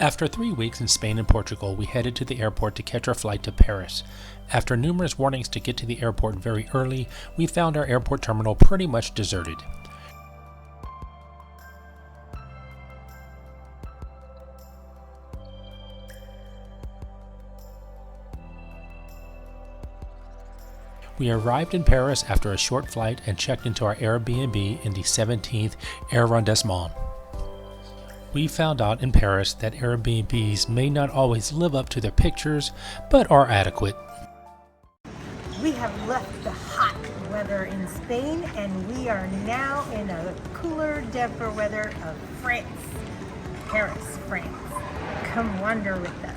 After 3 weeks in Spain and Portugal, we headed to the airport to catch our flight to Paris. After numerous warnings to get to the airport very early, we found our airport terminal pretty much deserted. We arrived in Paris after a short flight and checked into our Airbnb in the 17th arrondissement. We found out in Paris that Airbnbs may not always live up to their pictures, but are adequate. We have left the hot weather in Spain and we are now in a cooler, damper weather of France. Paris, France. Come wander with us.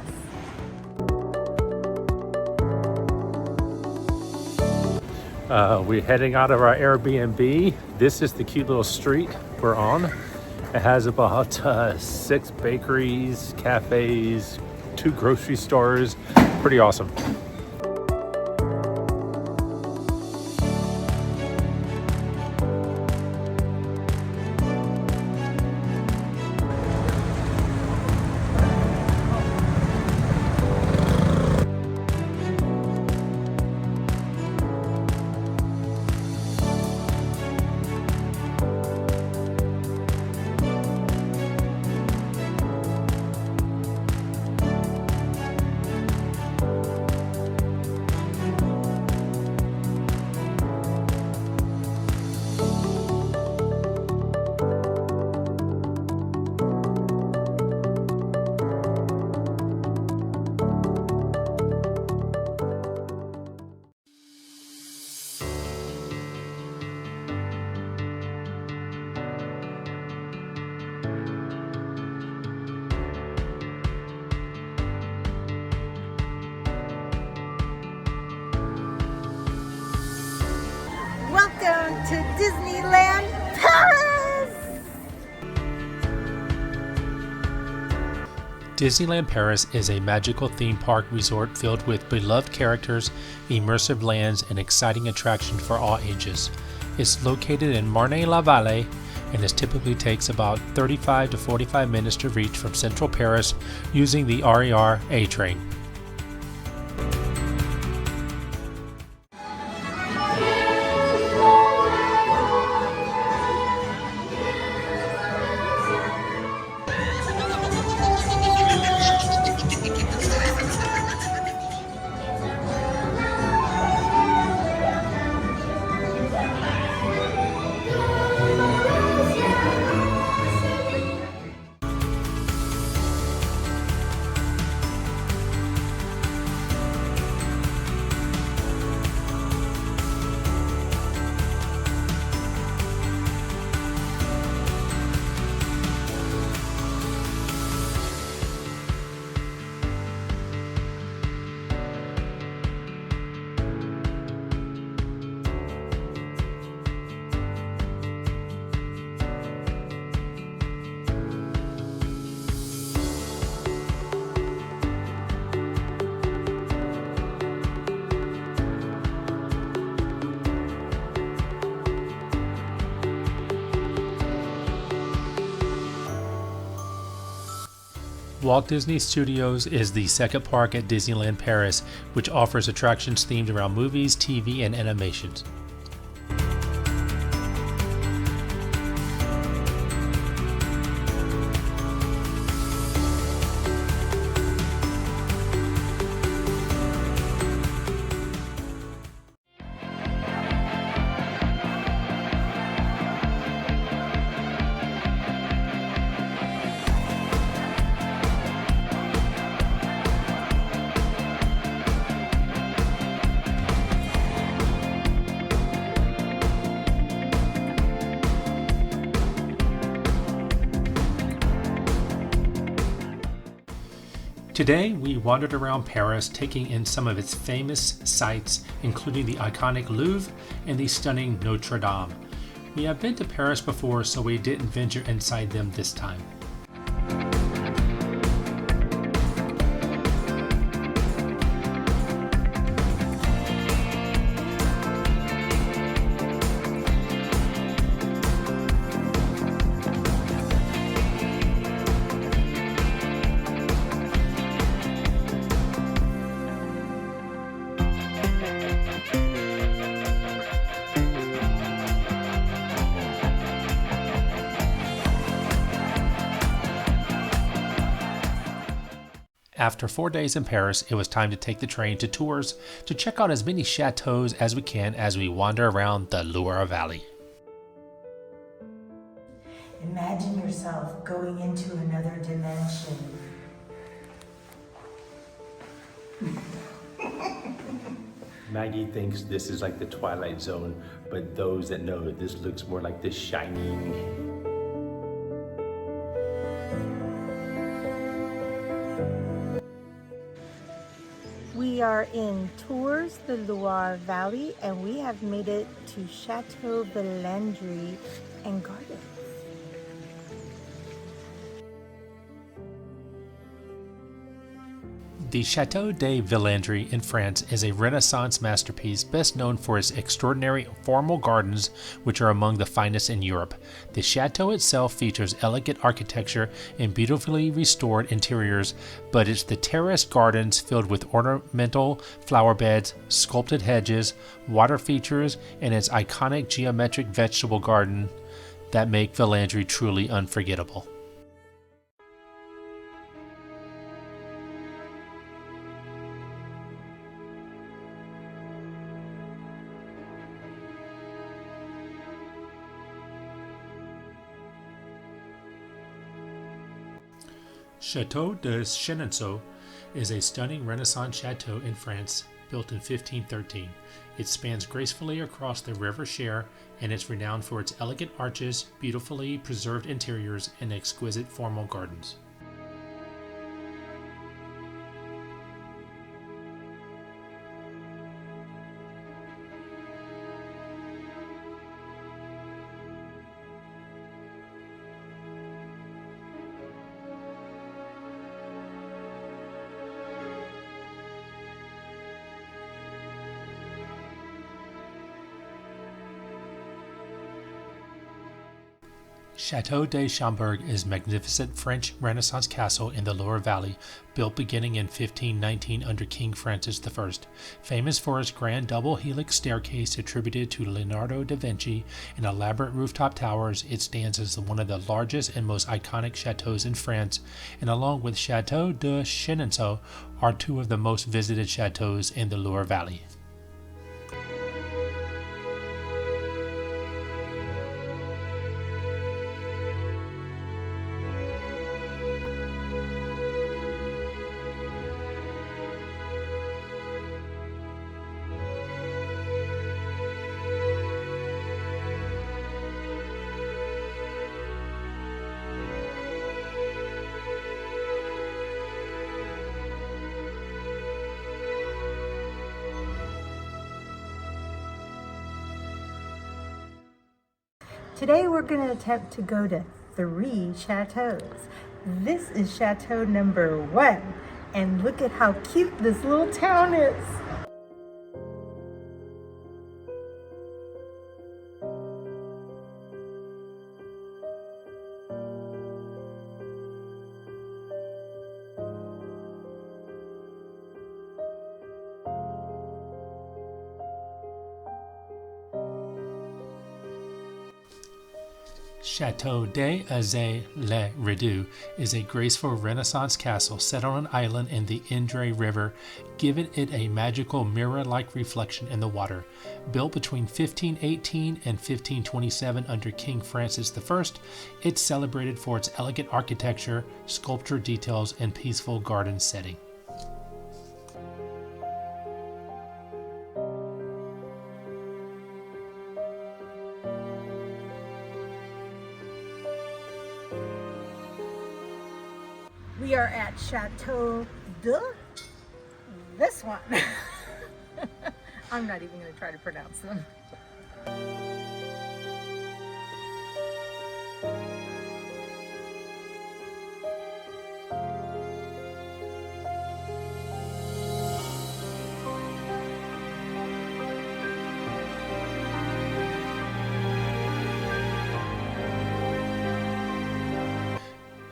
We're heading out of our Airbnb. This is the cute little street we're on. It has about 6 bakeries, cafes, 2 grocery stores. Pretty awesome. Welcome to Disneyland Paris! Disneyland Paris is a magical theme park resort filled with beloved characters, immersive lands, and exciting attractions for all ages. It's located in Loire Valley, and it typically takes about 35 to 45 minutes to reach from central Paris using the RER A train. Walt Disney Studios is the second park at Disneyland Paris, which offers attractions themed around movies, TV, and animations. Today, we wandered around Paris, taking in some of its famous sights, including the iconic Louvre and the stunning Notre Dame. We have been to Paris before, so we didn't venture inside them this time. After 4 days in Paris, it was time to take the train to Tours to check out as many chateaus as we can as we wander around the Loire Valley. Imagine yourself going into another dimension. Maggie thinks this is like the Twilight Zone, but those that know this looks more like The Shining. We are in Tours, the Loire Valley, and we have made it to Chateau Villandry and Gardens. The Chateau de Villandry in France is a Renaissance masterpiece best known for its extraordinary formal gardens, which are among the finest in Europe. The chateau itself features elegant architecture and beautifully restored interiors, but it's the terraced gardens filled with ornamental flower beds, sculpted hedges, water features, and its iconic geometric vegetable garden that make Villandry truly unforgettable. Chateau de Chenonceau is a stunning Renaissance chateau in France, built in 1513. It spans gracefully across the River Cher, and is renowned for its elegant arches, beautifully preserved interiors, and exquisite formal gardens. Chateau de Chambord is a magnificent French Renaissance castle in the Loire Valley, built beginning in 1519 under King Francis I. Famous for its grand double helix staircase attributed to Leonardo da Vinci and elaborate rooftop towers, it stands as one of the largest and most iconic chateaus in France, and along with Chateau de Chenonceau are two of the most visited chateaus in the Loire Valley. Today we're going to attempt to go to 3 chateaus. This is chateau number 1, and look at how cute this little town is. Chateau des Azay-le-Rideau is a graceful Renaissance castle set on an island in the Indre River, giving it a magical mirror-like reflection in the water. Built between 1518 and 1527 under King Francis I, it's celebrated for its elegant architecture, sculpture details, and peaceful garden setting. We are at Chateau de this one. I'm not even going to try to pronounce them.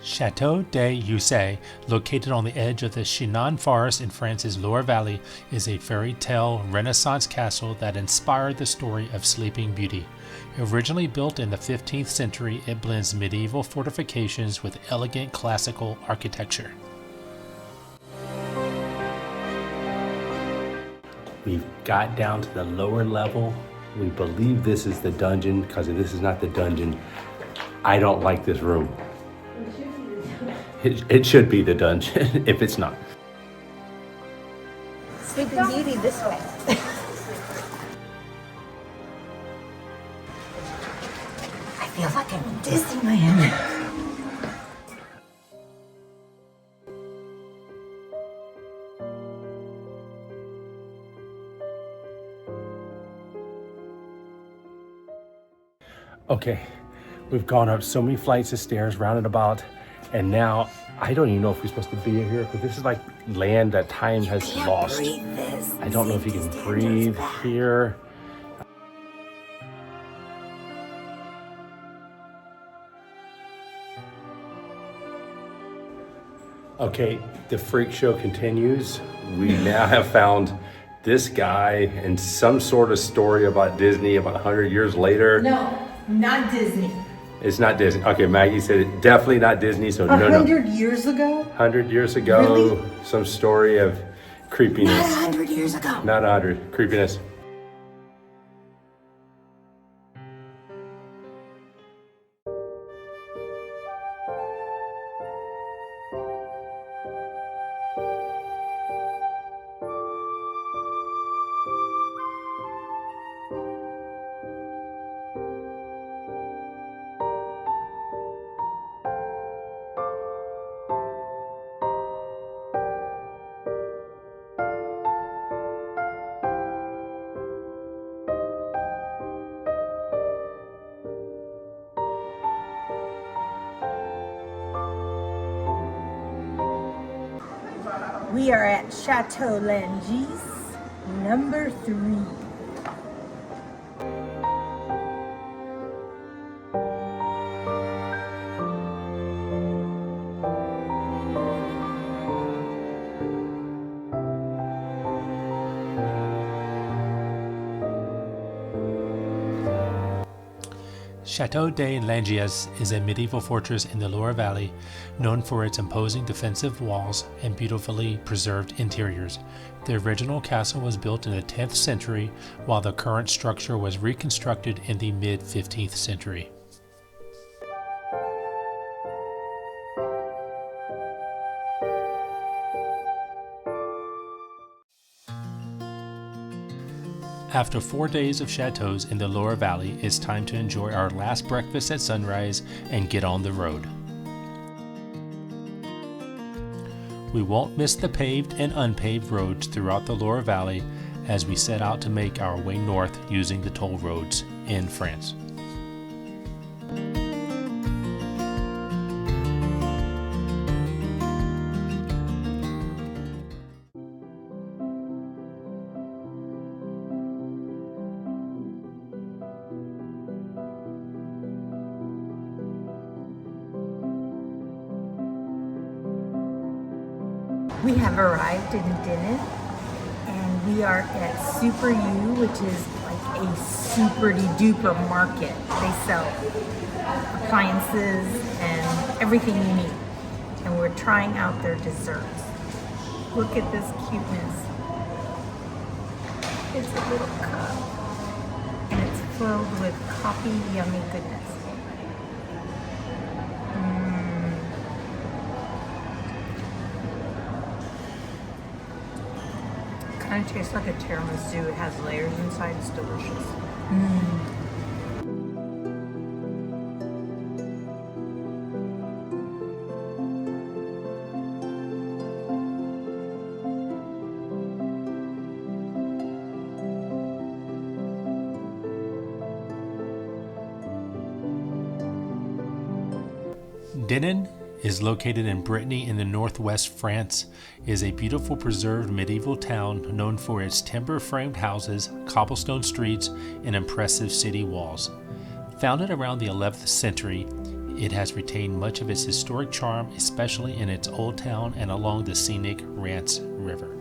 Chateau de Ussé, located on the edge of the Chinon Forest in France's Loire Valley, is a fairy tale Renaissance castle that inspired the story of Sleeping Beauty. Originally built in the 15th century, it blends medieval fortifications with elegant classical architecture. We've got down to the lower level. We believe this is the dungeon, because if this is not the dungeon, I don't like this room. It should be the dungeon if it's not. Sleeping Beauty this way. I feel like I'm in Disneyland. Okay, we've gone up so many flights of stairs, rounded about, and now I don't even know if we're supposed to be here, because this is like land that time has lost. I don't know if you can breathe here. Okay, the freak show continues. We now have found this guy and some sort of story about Disney about 100 years later. No, not Disney. It's not Disney. Okay, Maggie said it, definitely not Disney, so no. 100 years ago? 100 years ago, Really? Some story of creepiness. Not 100 years ago. Not 100, creepiness. We are at Chateau Langis, number 3. Chateau de Langias is a medieval fortress in the Loire Valley, known for its imposing defensive walls and beautifully preserved interiors. The original castle was built in the 10th century, while the current structure was reconstructed in the mid-15th century. After 4 days of chateaus in the Loire Valley, it's time to enjoy our last breakfast at sunrise and get on the road. We won't miss the paved and unpaved roads throughout the Loire Valley as we set out to make our way north using the toll roads in France. We have arrived in Dinan, and we are at Super U, which is like a super-duper market. They sell appliances and everything you need. And we're trying out their desserts. Look at this cuteness. It's a little cup, and it's filled with coffee yummy goodness. Kind of tastes like a tiramisu. It has layers inside. It's delicious. Dinan is located in Brittany in the northwest France. It is a beautiful preserved medieval town known for its timber-framed houses, cobblestone streets, and impressive city walls. Founded around the 11th century, it has retained much of its historic charm, especially in its old town and along the scenic Rance River.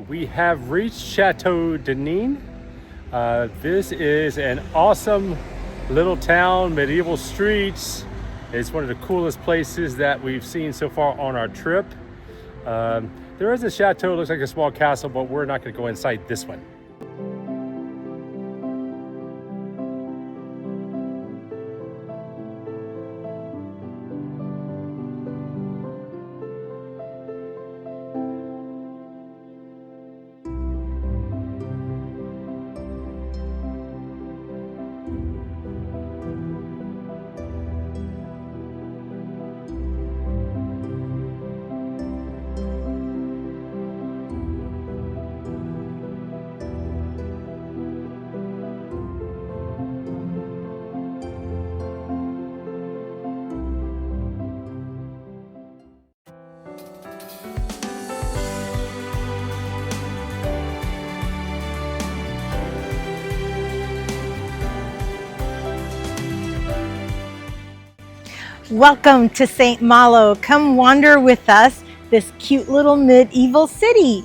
we have reached Chateau Dinan. This is an awesome little town, medieval streets. It's one of the coolest places that we've seen so far on our trip. There is a chateau, looks like a small castle, but we're not going to go inside this one. Welcome to Saint-Malo. Come wander with us, this cute little medieval city.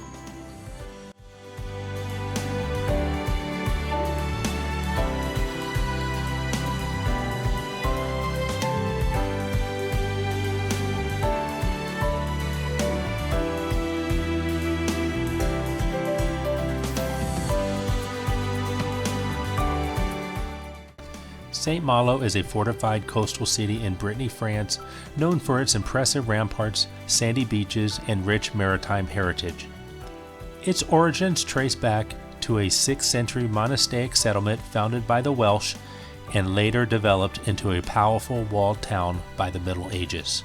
Saint-Malo is a fortified coastal city in Brittany, France, known for its impressive ramparts, sandy beaches, and rich maritime heritage. Its origins trace back to a 6th century monastic settlement founded by the Welsh and later developed into a powerful walled town by the Middle Ages.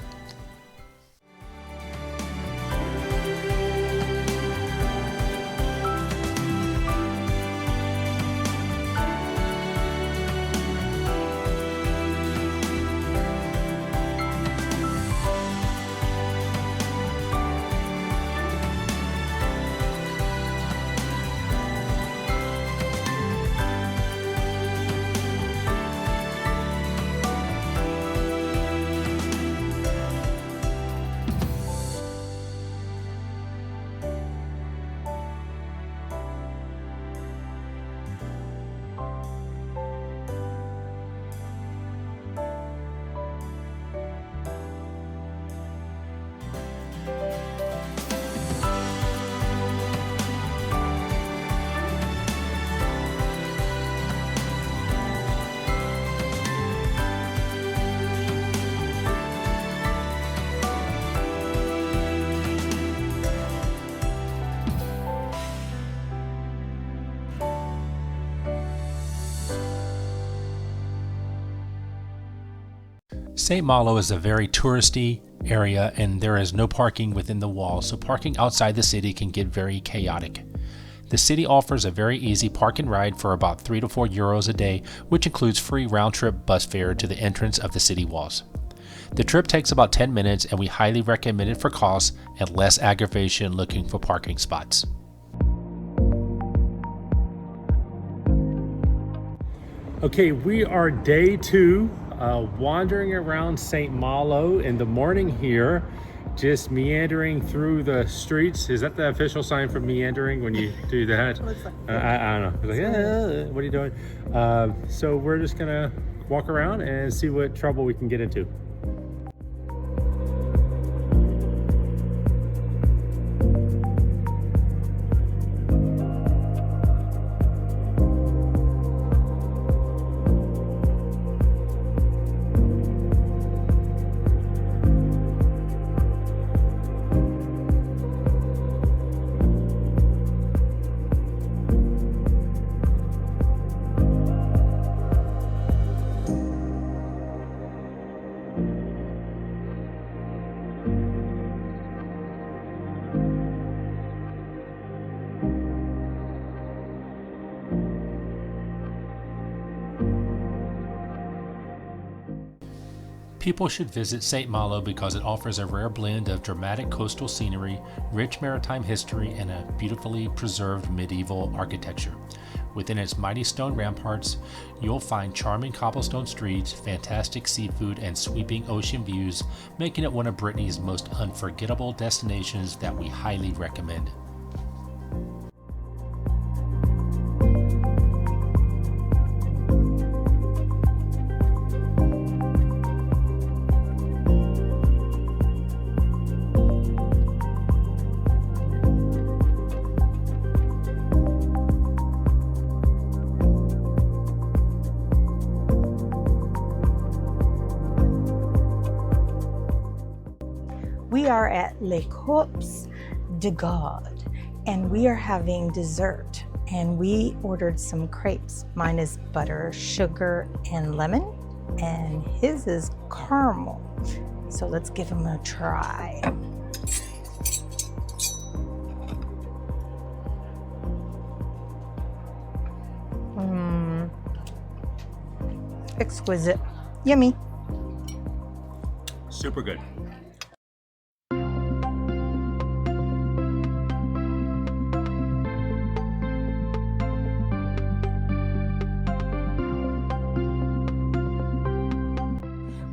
Saint-Malo is a very touristy area and there is no parking within the walls, so parking outside the city can get very chaotic. The city offers a very easy park and ride for about 3 to 4 euros a day, which includes free round-trip bus fare to the entrance of the city walls. The trip takes about 10 minutes and we highly recommend it for cost and less aggravation looking for parking spots. Okay, we are day 2. Wandering around Saint-Malo in the morning here, just meandering through the streets. Is that the official sign for meandering when you do that? I don't know. It's like, what are you doing? So we're just gonna walk around and see what trouble we can get into. People should visit Saint-Malo because it offers a rare blend of dramatic coastal scenery, rich maritime history, and a beautifully preserved medieval architecture. Within its mighty stone ramparts, you'll find charming cobblestone streets, fantastic seafood, and sweeping ocean views, making it one of Brittany's most unforgettable destinations that we highly recommend. we are at Les Corps de Garde, and we are having dessert. And we ordered some crepes. Mine is butter, sugar, and lemon, and his is caramel. So let's give them a try. Exquisite. Yummy. Super good.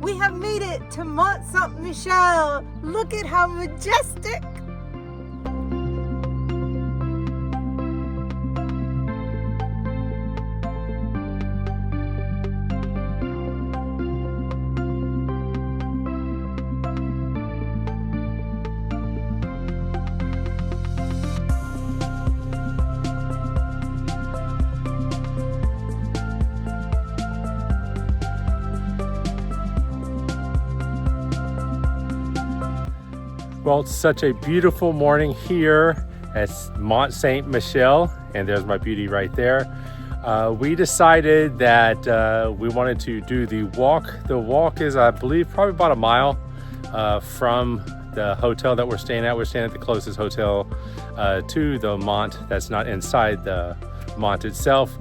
We have made it to Mont Saint-Michel. Look at how majestic. Well, it's such a beautiful morning here at Mont Saint-Michel, and there's my beauty right there. We decided that we wanted to do the walk. The walk is, I believe, probably about a mile from the hotel that we're staying at. We're staying at the closest hotel to the Mont that's not inside the Mont itself.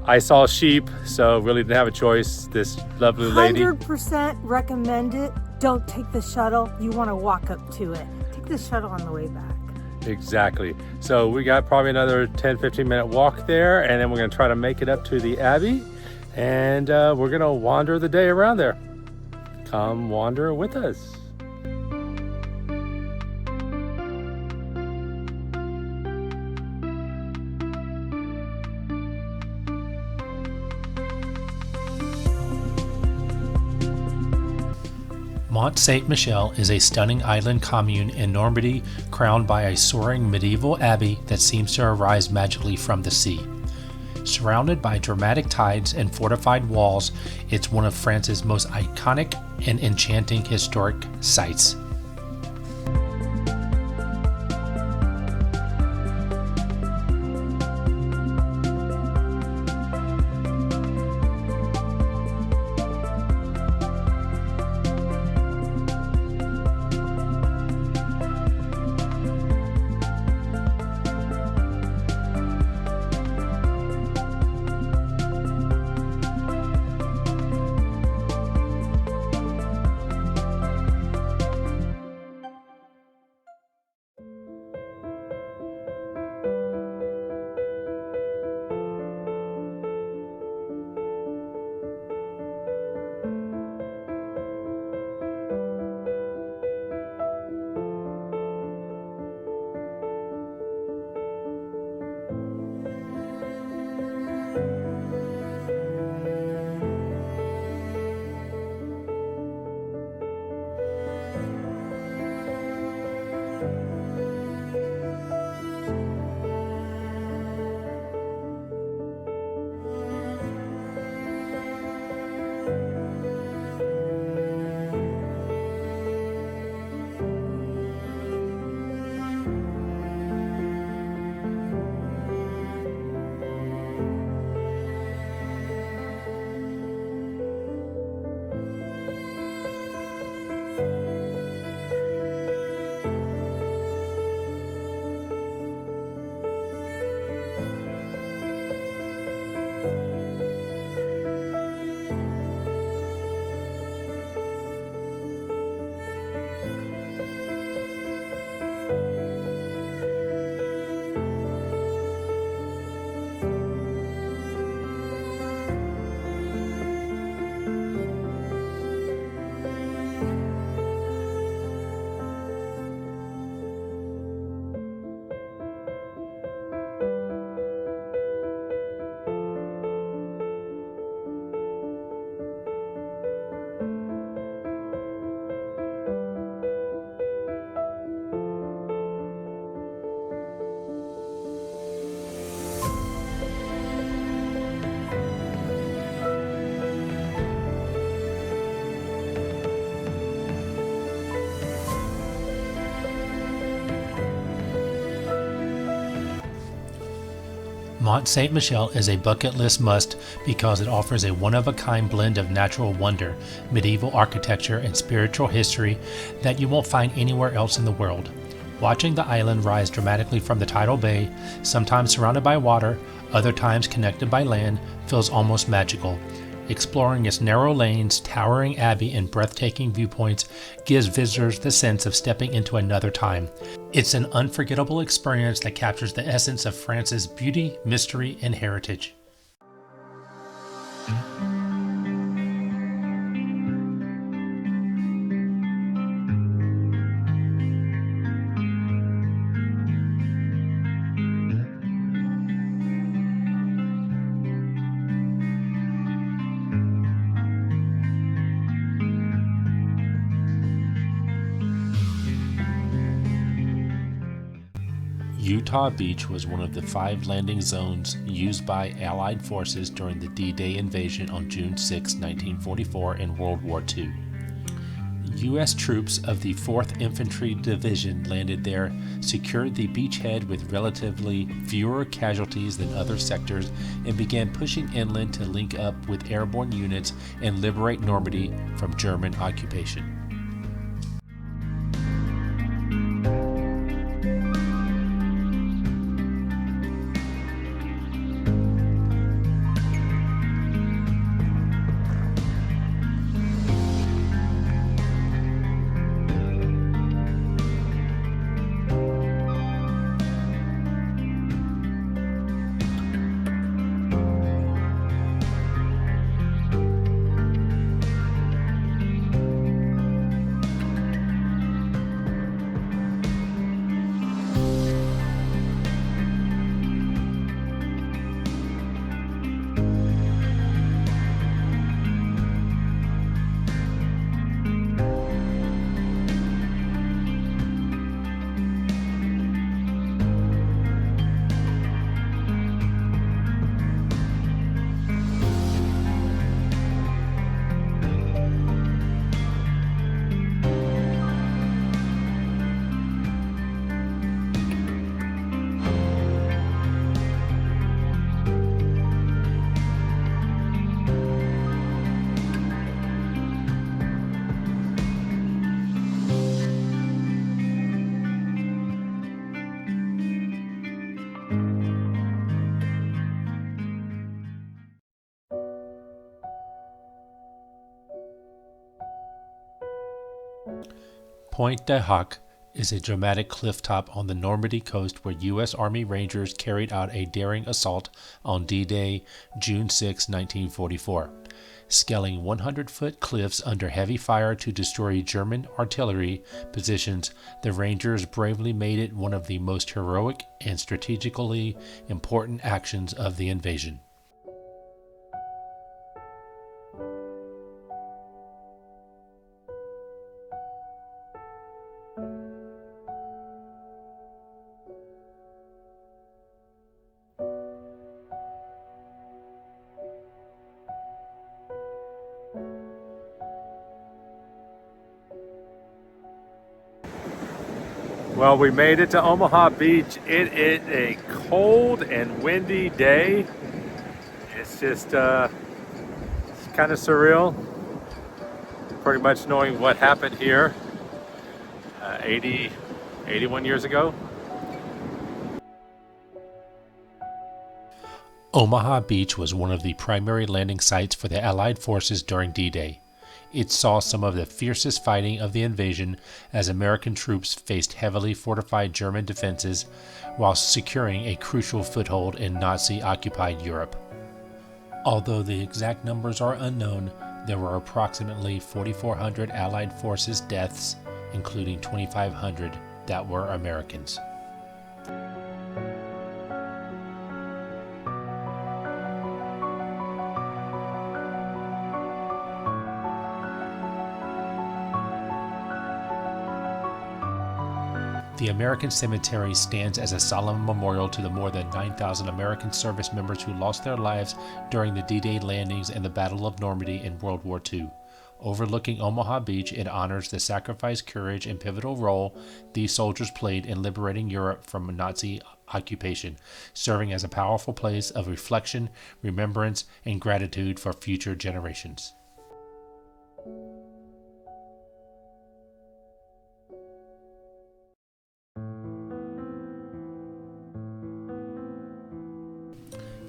I saw sheep, so really didn't have a choice. This lovely lady. 100% recommend it. Don't take the shuttle. You want to walk up to it. Take the shuttle on the way back. Exactly. So we got probably another 10-15 minute walk there, and then we're going to try to make it up to the Abbey, and we're going to wander the day around there. Come wander with us. Mont Saint-Michel is a stunning island commune in Normandy crowned by a soaring medieval abbey that seems to arise magically from the sea. Surrounded by dramatic tides and fortified walls, it's one of France's most iconic and enchanting historic sites. Mont Saint-Michel is a bucket list must because it offers a one-of-a-kind blend of natural wonder, medieval architecture, and spiritual history that you won't find anywhere else in the world. Watching the island rise dramatically from the tidal bay, sometimes surrounded by water, other times connected by land, feels almost magical. Exploring its narrow lanes, towering abbey, and breathtaking viewpoints gives visitors the sense of stepping into another time. It's an unforgettable experience that captures the essence of France's beauty, mystery, and heritage. Utah Beach was one of the 5 landing zones used by Allied forces during the D-Day invasion on June 6, 1944 in World War II. U.S. troops of the 4th Infantry Division landed there, secured the beachhead with relatively fewer casualties than other sectors, and began pushing inland to link up with airborne units and liberate Normandy from German occupation. Pointe du Hoc is a dramatic clifftop on the Normandy coast where U.S. Army Rangers carried out a daring assault on D-Day, June 6, 1944. Scaling 100-foot cliffs under heavy fire to destroy German artillery positions, the Rangers bravely made it one of the most heroic and strategically important actions of the invasion. Well, we made it to Omaha Beach. It is a cold and windy day. It's just it's kind of surreal. Pretty much knowing what happened here 81 years ago. Omaha Beach was one of the primary landing sites for the Allied forces during D-Day. It saw some of the fiercest fighting of the invasion as American troops faced heavily fortified German defenses while securing a crucial foothold in Nazi-occupied Europe. Although the exact numbers are unknown, there were approximately 4,400 Allied forces deaths, including 2,500 that were Americans. The American Cemetery stands as a solemn memorial to the more than 9,000 American service members who lost their lives during the D-Day landings and the Battle of Normandy in World War II. Overlooking Omaha Beach, it honors the sacrifice, courage, and pivotal role these soldiers played in liberating Europe from Nazi occupation, serving as a powerful place of reflection, remembrance, and gratitude for future generations.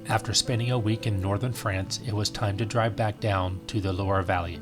After spending a week in northern France, it was time to drive back down to the Loire Valley.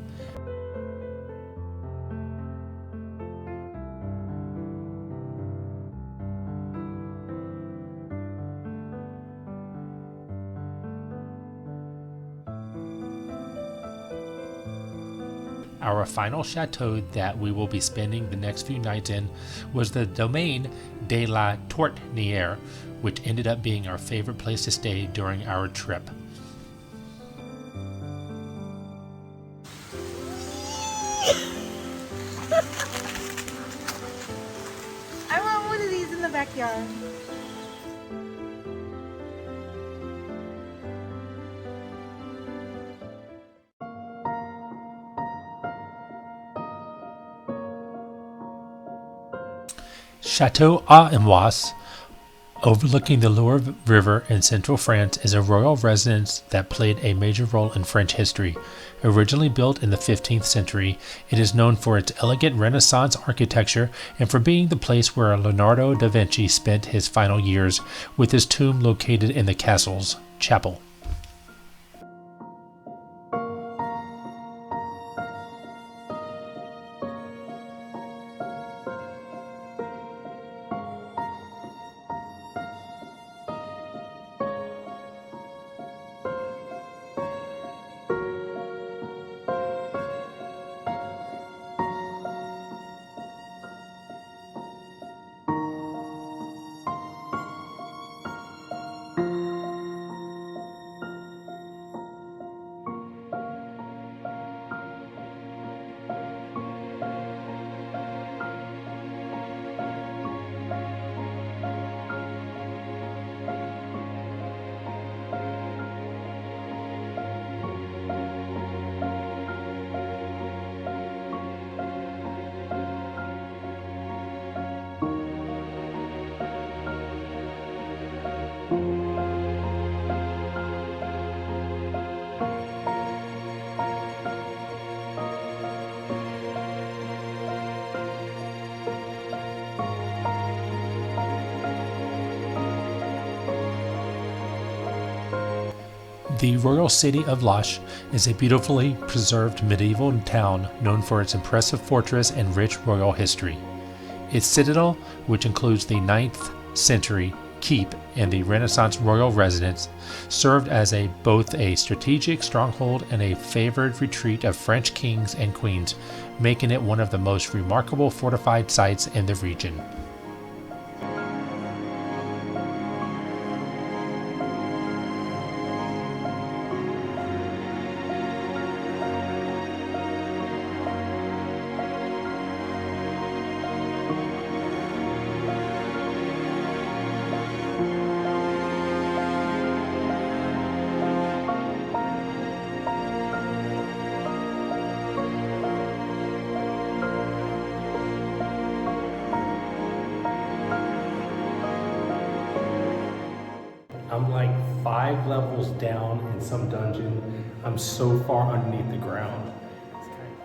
Our final chateau that we will be spending the next few nights in was the Domaine de la Tourtinière, which ended up being our favorite place to stay during our trip. I want one of these in the backyard. Chateau Aimois, overlooking the Loire River in central France, is a royal residence that played a major role in French history. Originally built in the 15th century, it is known for its elegant Renaissance architecture and for being the place where Leonardo da Vinci spent his final years, with his tomb located in the castle's chapel. The royal city of Loches is a beautifully preserved medieval town known for its impressive fortress and rich royal history. Its citadel, which includes the 9th century keep and the Renaissance royal residence, served as both a strategic stronghold and a favored retreat of French kings and queens, making it one of the most remarkable fortified sites in the region. I'm like 5 levels down in some dungeon. I'm so far underneath the ground.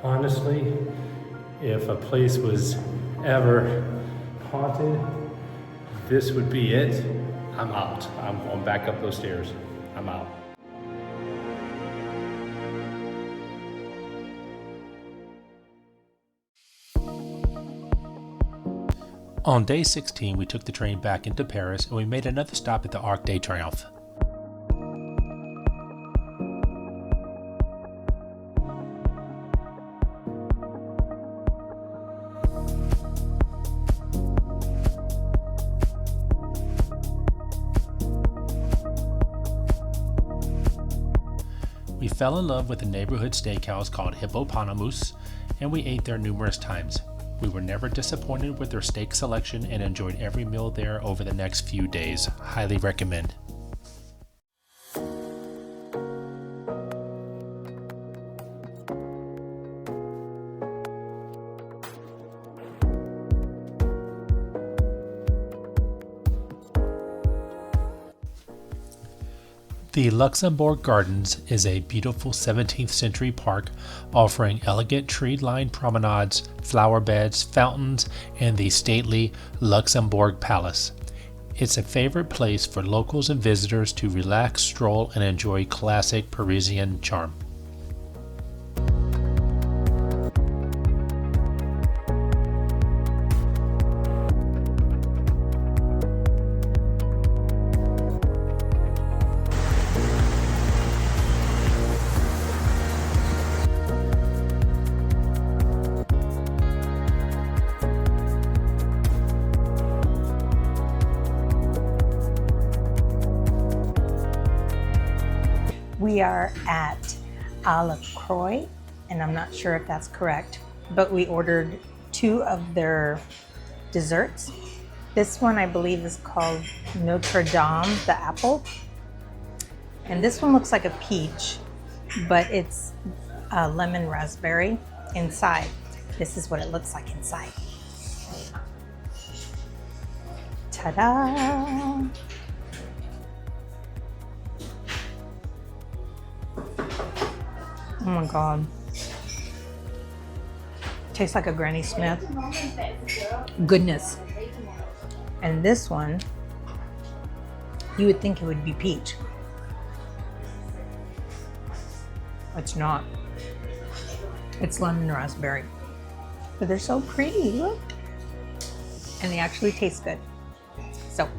Honestly, if a place was ever haunted, this would be it. I'm out. I'm going back up those stairs. I'm out. On day 16, we took the train back into Paris and we made another stop at the Arc de Triomphe. We fell in love with a neighborhood steakhouse called Hippopotamus, and we ate there numerous times. We were never disappointed with their steak selection and enjoyed every meal there over the next few days. Highly recommend. The Luxembourg Gardens is a beautiful 17th century park offering elegant tree-lined promenades, flower beds, fountains, and the stately Luxembourg Palace. It's a favorite place for locals and visitors to relax, stroll, and enjoy classic Parisian charm. We are at A La Croix, and I'm not sure if that's correct, but we ordered 2 of their desserts. This one I believe is called Notre Dame, the apple. And this one looks like a peach, but it's a lemon raspberry inside. This is what it looks like inside. Ta-da! Oh my God. Tastes like a Granny Smith. Goodness. And this one, you would think it would be peach. It's not. It's lemon raspberry. But they're so pretty, look. And they actually taste good. So.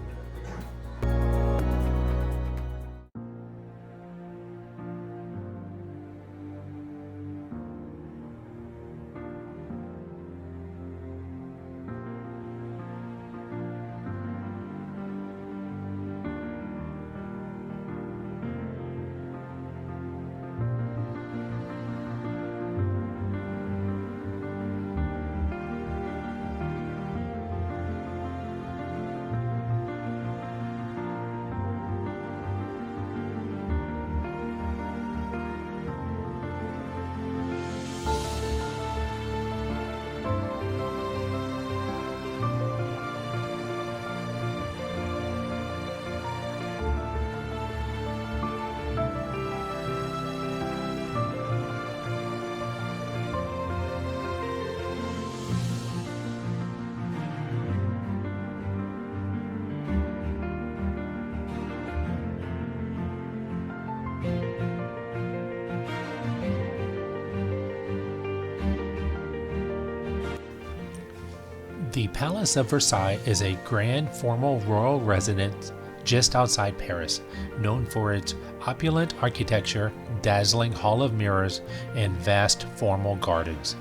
The Palace of Versailles is a grand formal royal residence just outside Paris, known for its opulent architecture, dazzling hall of mirrors, and vast formal gardens.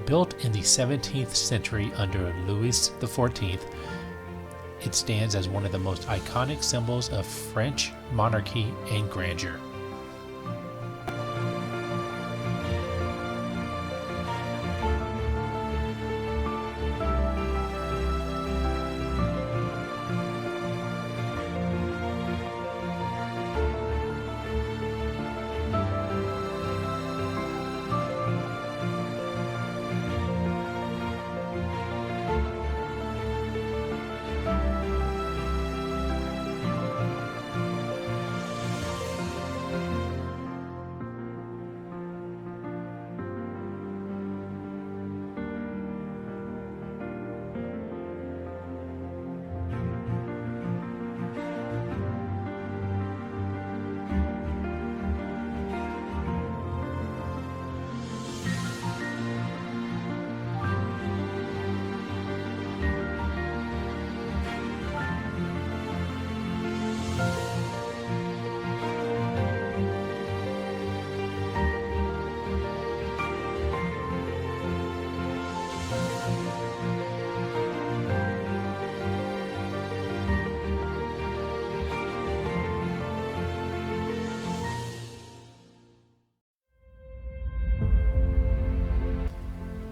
Built in the 17th century under Louis XIV, it stands as one of the most iconic symbols of French monarchy and grandeur.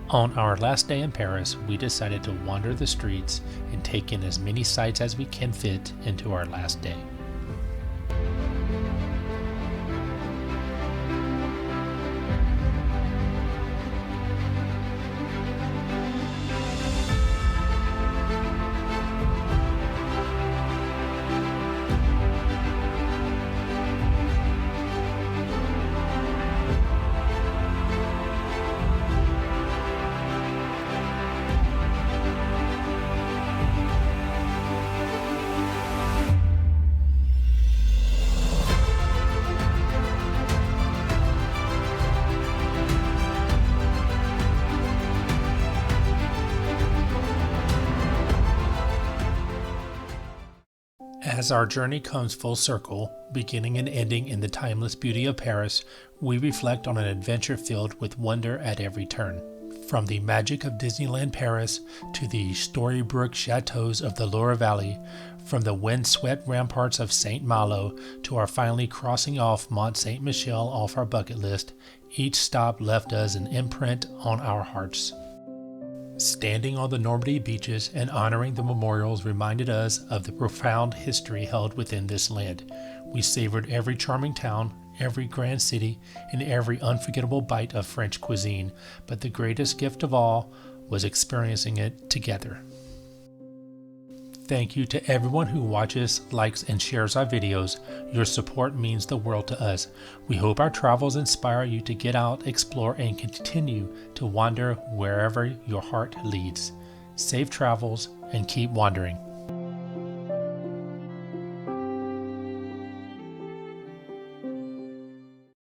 On our last day in Paris, we decided to wander the streets and take in as many sights as we can fit into our last day. As our journey comes full circle, beginning and ending in the timeless beauty of Paris, we reflect on an adventure filled with wonder at every turn. From the magic of Disneyland Paris to the storybook chateaus of the Loire Valley, from the windswept ramparts of Saint-Malo to our finally crossing off Mont Saint-Michel off our bucket list, each stop left us an imprint on our hearts. Standing on the Normandy beaches and honoring the memorials reminded us of the profound history held within this land. We savored every charming town, every grand city, and every unforgettable bite of French cuisine, but the greatest gift of all was experiencing it together. Thank you to everyone who watches, likes, and shares our videos. Your support means the world to us. We hope our travels inspire you to get out, explore, and continue to wander wherever your heart leads. Safe travels and keep wandering.